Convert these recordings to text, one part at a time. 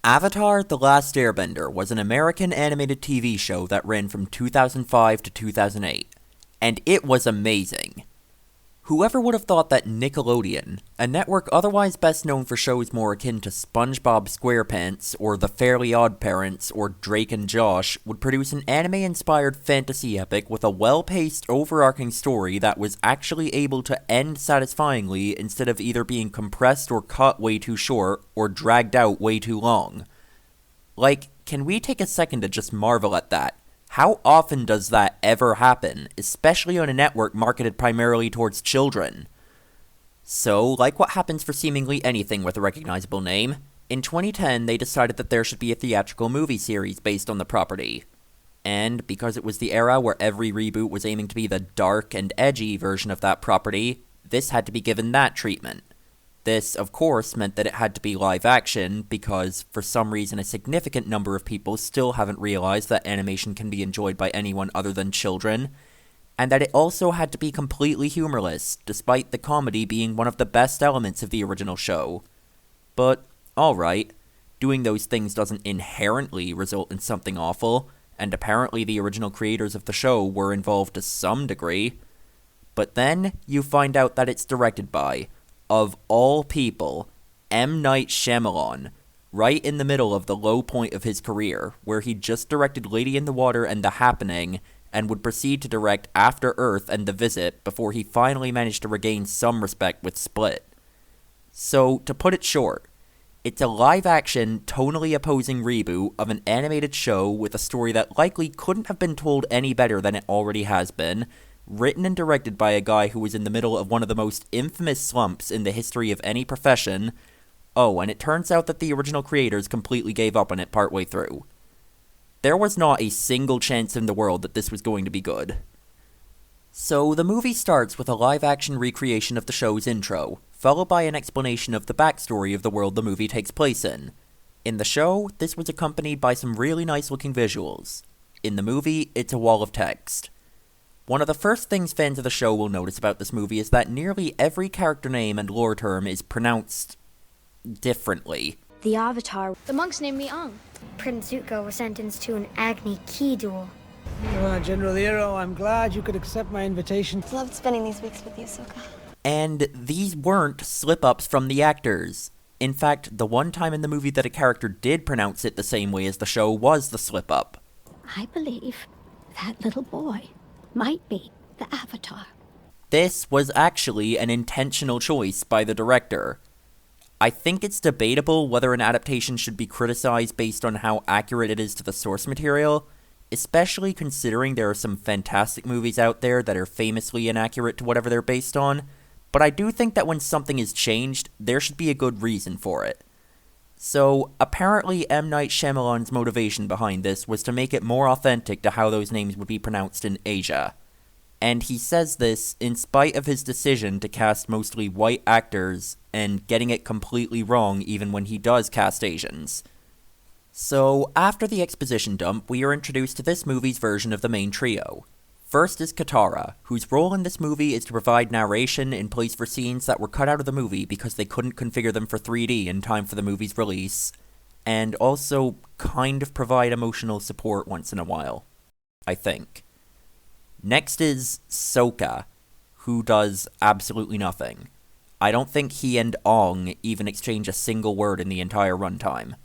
Avatar: The Last Airbender was an American animated TV show that ran from 2005 to 2008, and it was amazing. Whoever would have thought that Nickelodeon, a network otherwise best known for shows more akin to SpongeBob SquarePants, or The Fairly Odd Parents, or Drake and Josh, would produce an anime-inspired fantasy epic with a well-paced, overarching story that was actually able to end satisfyingly instead of either being compressed or cut way too short, or dragged out way too long. Like, can we take a second to just marvel at that? How often does that ever happen, especially on a network marketed primarily towards children? So, like what happens for seemingly anything with a recognizable name, in 2010 they decided that there should be a theatrical movie series based on the property. And because it was the era where every reboot was aiming to be the dark and edgy version of that property, this had to be given that treatment. This, of course, meant that it had to be live action, because for some reason a significant number of people still haven't realized that animation can be enjoyed by anyone other than children, and that it also had to be completely humorless, despite the comedy being one of the best elements of the original show. But, alright, doing those things doesn't inherently result in something awful, and apparently the original creators of the show were involved to some degree. But then, you find out that it's directed by, of all people, M. Night Shyamalan, right in the middle of the low point of his career, where he just directed Lady in the Water and The Happening, and would proceed to direct After Earth and The Visit before he finally managed to regain some respect with Split. So, to put it short, it's a live-action, tonally opposing reboot of an animated show with a story that likely couldn't have been told any better than it already has been, written and directed by a guy who was in the middle of one of the most infamous slumps in the history of any profession. Oh, and it turns out that the original creators completely gave up on it partway through. There was not a single chance in the world that this was going to be good. So, the movie starts with a live-action recreation of the show's intro, followed by an explanation of the backstory of the world the movie takes place in. In the show, this was accompanied by some really nice-looking visuals. In the movie, it's a wall of text. One of the first things fans of the show will notice about this movie is that nearly every character name and lore term is pronounced differently. The Avatar. The monks named me Aang. Prince Zuko was sentenced to an Agni Ki duel. General Iro, I'm glad you could accept my invitation. Loved spending these weeks with you, Sokka. And these weren't slip-ups from the actors. In fact, the one time in the movie that a character did pronounce it the same way as the show was the slip-up. I believe that little boy might be the Avatar. This was actually an intentional choice by the director. I think it's debatable whether an adaptation should be criticized based on how accurate it is to the source material, especially considering there are some fantastic movies out there that are famously inaccurate to whatever they're based on, but I do think that when something is changed, there should be a good reason for it. So, apparently M. Night Shyamalan's motivation behind this was to make it more authentic to how those names would be pronounced in Asia. And he says this in spite of his decision to cast mostly white actors, and getting it completely wrong even when he does cast Asians. So, after the exposition dump, we are introduced to this movie's version of the main trio. First is Katara, whose role in this movie is to provide narration in place for scenes that were cut out of the movie because they couldn't configure them for 3D in time for the movie's release, and also kind of provide emotional support once in a while, I think. Next is Sokka, who does absolutely nothing. I don't think he and Aang even exchange a single word in the entire runtime.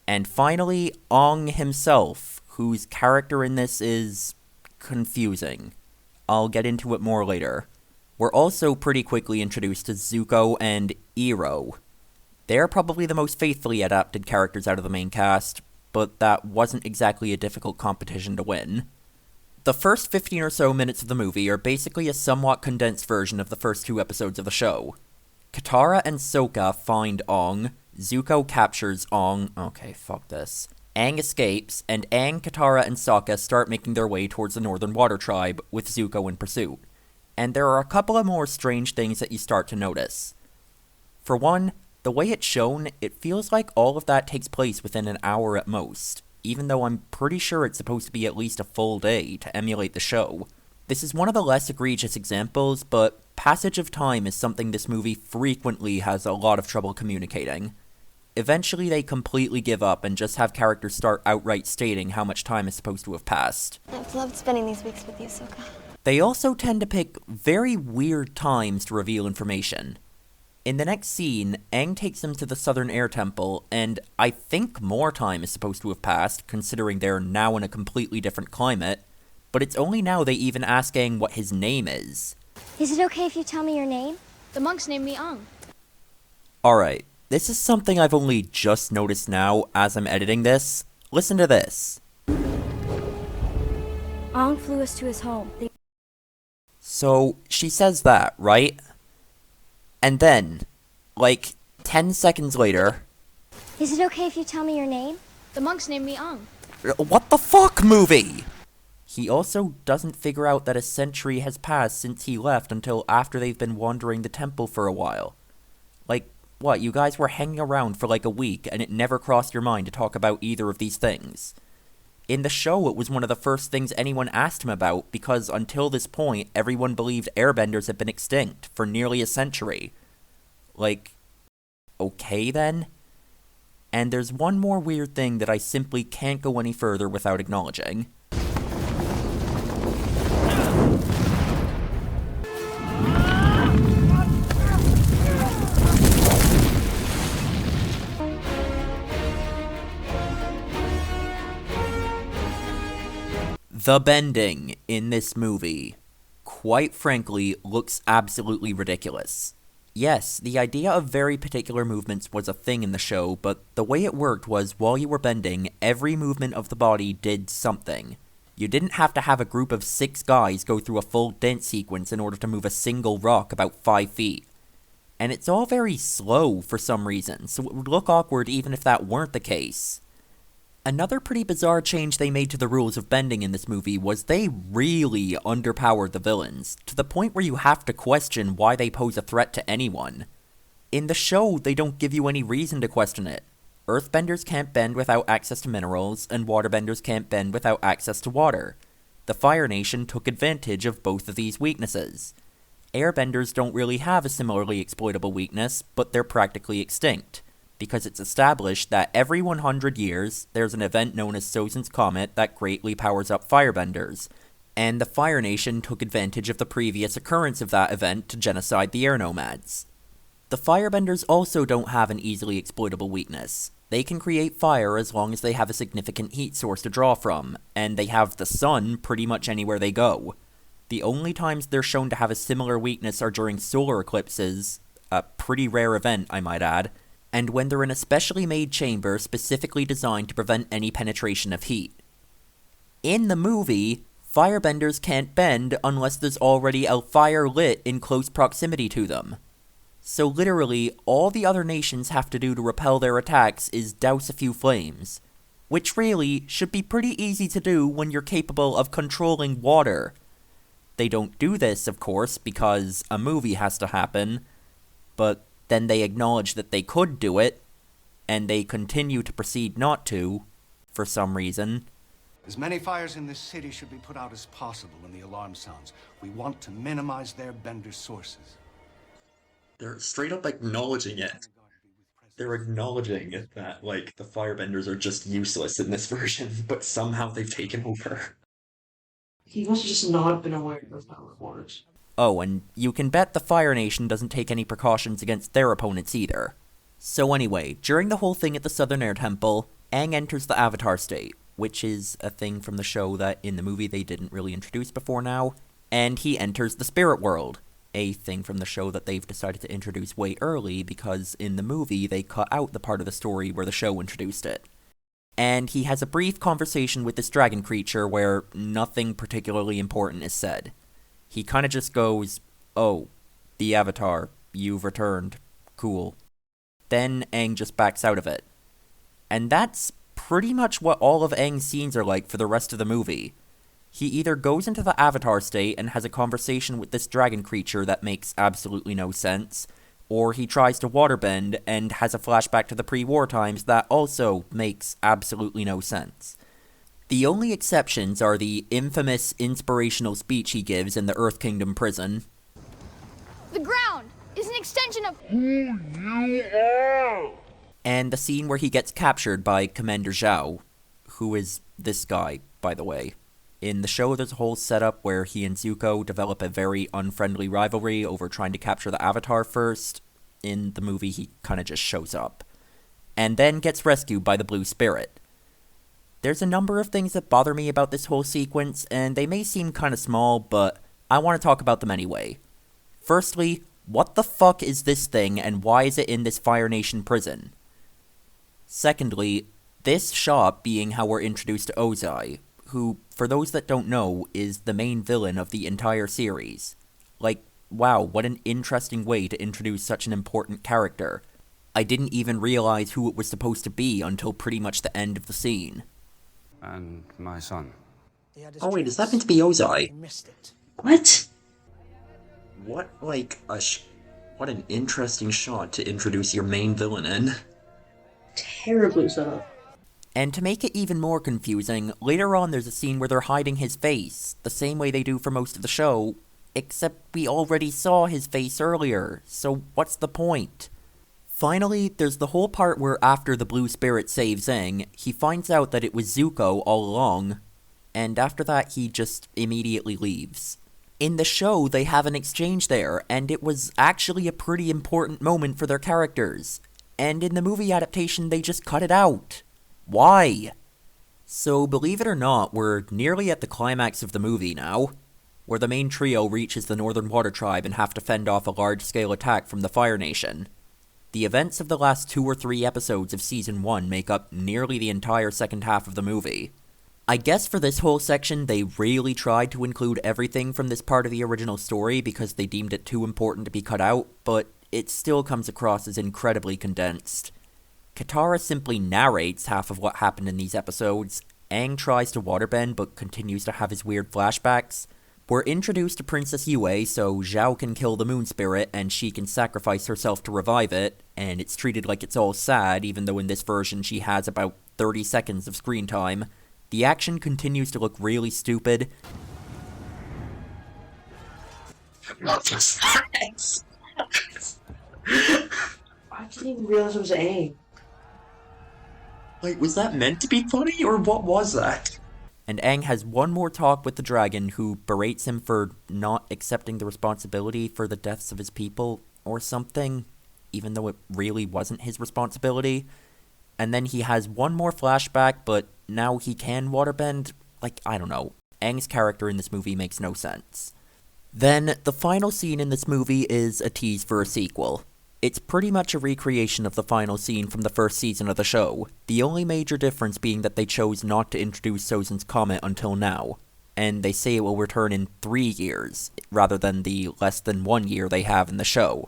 And finally, Aang himself, whose character in this is confusing. I'll get into it more later. We're also pretty quickly introduced to Zuko and Iroh. They're probably the most faithfully adapted characters out of the main cast, but that wasn't exactly a difficult competition to win. The first 15 or so minutes of the movie are basically a somewhat condensed version of the first 2 episodes of the show. Katara and Sokka find Aang, Zuko captures Aang, Aang escapes, and Aang, Katara, and Sokka start making their way towards the Northern Water Tribe, with Zuko in pursuit. And there are a couple of more strange things that you start to notice. For one, the way it's shown, it feels like all of that takes place within an hour at most, even though I'm pretty sure it's supposed to be at least a full day to emulate the show. This is one of the less egregious examples, but passage of time is something this movie frequently has a lot of trouble communicating. Eventually they completely give up and just have characters start outright stating how much time is supposed to have passed. I've loved spending these weeks with you, Ahsoka. They also tend to pick very weird times to reveal information. In the next scene, Aang takes them to the Southern Air Temple, and I think more time is supposed to have passed, considering they're now in a completely different climate, but it's only now they even ask Aang what his name is. Is it okay if you tell me your name? The monks named me Aang. Alright, this is something I've only just noticed now as I'm editing this. Listen to this. Aang flew us to his home. So, she says that, right? And then, like, 10 seconds later... Is it okay if you tell me your name? The monks named me Aang. What the fuck, movie? He also doesn't figure out that a century has passed since he left until after they've been wandering the temple for a while. Like, what, you guys were hanging around for like a week and it never crossed your mind to talk about either of these things. In the show, it was one of the first things anyone asked him about because until this point, everyone believed airbenders had been extinct for nearly a century. Like, okay then? And there's one more weird thing that I simply can't go any further without acknowledging. The bending in this movie, quite frankly, looks absolutely ridiculous. Yes, the idea of very particular movements was a thing in the show, but the way it worked was while you were bending, every movement of the body did something. You didn't have to have a group of 6 guys go through a full dance sequence in order to move a single rock about 5 feet. And it's all very slow for some reason, so it would look awkward even if that weren't the case. Another pretty bizarre change they made to the rules of bending in this movie was they really underpowered the villains, to the point where you have to question why they pose a threat to anyone. In the show, they don't give you any reason to question it. Earthbenders can't bend without access to minerals, and waterbenders can't bend without access to water. The Fire Nation took advantage of both of these weaknesses. Airbenders don't really have a similarly exploitable weakness, but they're practically extinct, because it's established that every 100 years, there's an event known as Sozin's Comet that greatly powers up firebenders, and the Fire Nation took advantage of the previous occurrence of that event to genocide the air nomads. The firebenders also don't have an easily exploitable weakness. They can create fire as long as they have a significant heat source to draw from, and they have the sun pretty much anywhere they go. The only times they're shown to have a similar weakness are during solar eclipses, a pretty rare event, I might add, and when they're in a specially made chamber specifically designed to prevent any penetration of heat. In the movie, firebenders can't bend unless there's already a fire lit in close proximity to them. So literally, all the other nations have to do to repel their attacks is douse a few flames, which really should be pretty easy to do when you're capable of controlling water. They don't do this, of course, because a movie has to happen, but then they acknowledge that they could do it, and they continue to proceed not to, for some reason. As many fires in this city should be put out as possible when the alarm sounds. We want to minimize their bender sources. They're straight up acknowledging it. They're acknowledging that, like, the firebenders are just useless in this version, but somehow they've taken over. He must have just not been aware of power wars. Oh, and you can bet the Fire Nation doesn't take any precautions against their opponents either. So anyway, during the whole thing at the Southern Air Temple, Aang enters the Avatar state, which is a thing from the show that in the movie they didn't really introduce before now, and he enters the Spirit World, a thing from the show that they've decided to introduce way early because in the movie they cut out the part of the story where the show introduced it. And he has a brief conversation with this dragon creature where nothing particularly important is said. He kind of just goes, "Oh, the Avatar, you've returned. Cool." Then Aang just backs out of it. And that's pretty much what all of Aang's scenes are like for the rest of the movie. He either goes into the Avatar state and has a conversation with this dragon creature that makes absolutely no sense, or he tries to waterbend and has a flashback to the pre-war times that also makes absolutely no sense. The only exceptions are the infamous inspirational speech he gives in the Earth Kingdom prison. The ground is an extension of Who you are! and the scene where he gets captured by Commander Zhao, who is this guy, by the way. In the show, there's a whole setup where he and Zuko develop a very unfriendly rivalry over trying to capture the Avatar first. In the movie, he kind of just shows up, and then gets rescued by the Blue Spirit. There's a number of things that bother me about this whole sequence, and they may seem kind of small, but I want to talk about them anyway. Firstly, what the fuck is this thing, and why is it in this Fire Nation prison? Secondly, this shot being how we're introduced to Ozai, who, for those that don't know, is the main villain of the entire series. Like, wow, what an interesting way to introduce such an important character. I didn't even realize who it was supposed to be until pretty much the end of the scene. And my son. Oh wait, is that meant to be Ozai? What? What an interesting shot to introduce your main villain in. Terribly set up. And to make it even more confusing, later on there's a scene where they're hiding his face, the same way they do for most of the show, except we already saw his face earlier, so what's the point? Finally, there's the whole part where after the Blue Spirit saves Aang, he finds out that it was Zuko all along, and after that he just immediately leaves. In the show, they have an exchange there, and it was actually a pretty important moment for their characters. And in the movie adaptation, they just cut it out. Why? So, believe it or not, we're nearly at the climax of the movie now, where the main trio reaches the Northern Water Tribe and have to fend off a large-scale attack from the Fire Nation. The events of the last 2 or 3 episodes of Season 1 make up nearly the entire second half of the movie. I guess for this whole section, they really tried to include everything from this part of the original story because they deemed it too important to be cut out, but it still comes across as incredibly condensed. Katara simply narrates half of what happened in these episodes, Aang tries to waterbend but continues to have his weird flashbacks, we're introduced to Princess Yue so Zhao can kill the moon spirit and she can sacrifice herself to revive it, and it's treated like it's all sad even though in this version she has about 30 seconds of screen time. The action continues to look really stupid. What was that? I didn't even realize it was Aang. Like, was that meant to be funny, or what was that? And Aang has one more talk with the dragon, who berates him for not accepting the responsibility for the deaths of his people, or something, even though it really wasn't his responsibility. And then he has one more flashback, but now he can waterbend? Like, I don't know. Aang's character in this movie makes no sense. Then, the final scene in this movie is a tease for a sequel. It's pretty much a recreation of the final scene from the first season of the show, the only major difference being that they chose not to introduce Sozin's Comet until now, and they say it will return in 3 years, rather than the less than 1 year they have in the show.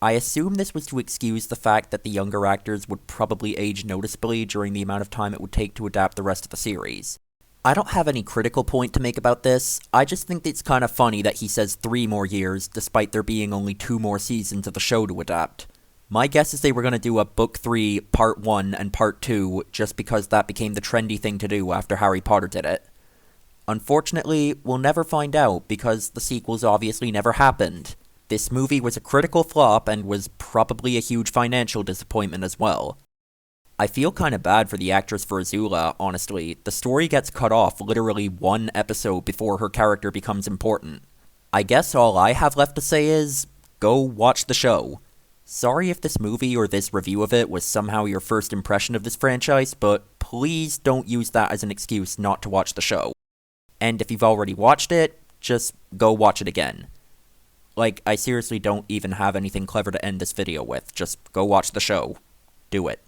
I assume this was to excuse the fact that the younger actors would probably age noticeably during the amount of time it would take to adapt the rest of the series. I don't have any critical point to make about this, I just think it's kind of funny that he says 3 more years, despite there being only 2 more seasons of the show to adapt. My guess is they were going to do a Book 3, Part 1, and Part 2, just because that became the trendy thing to do after Harry Potter did it. Unfortunately, we'll never find out, because the sequels obviously never happened. This movie was a critical flop, and was probably a huge financial disappointment as well. I feel kinda bad for the actress for Azula, honestly. The story gets cut off literally 1 episode before her character becomes important. I guess all I have left to say is, go watch the show. Sorry if this movie or this review of it was somehow your first impression of this franchise, but please don't use that as an excuse not to watch the show. And if you've already watched it, just go watch it again. Like, I seriously don't even have anything clever to end this video with, just go watch the show. Do it.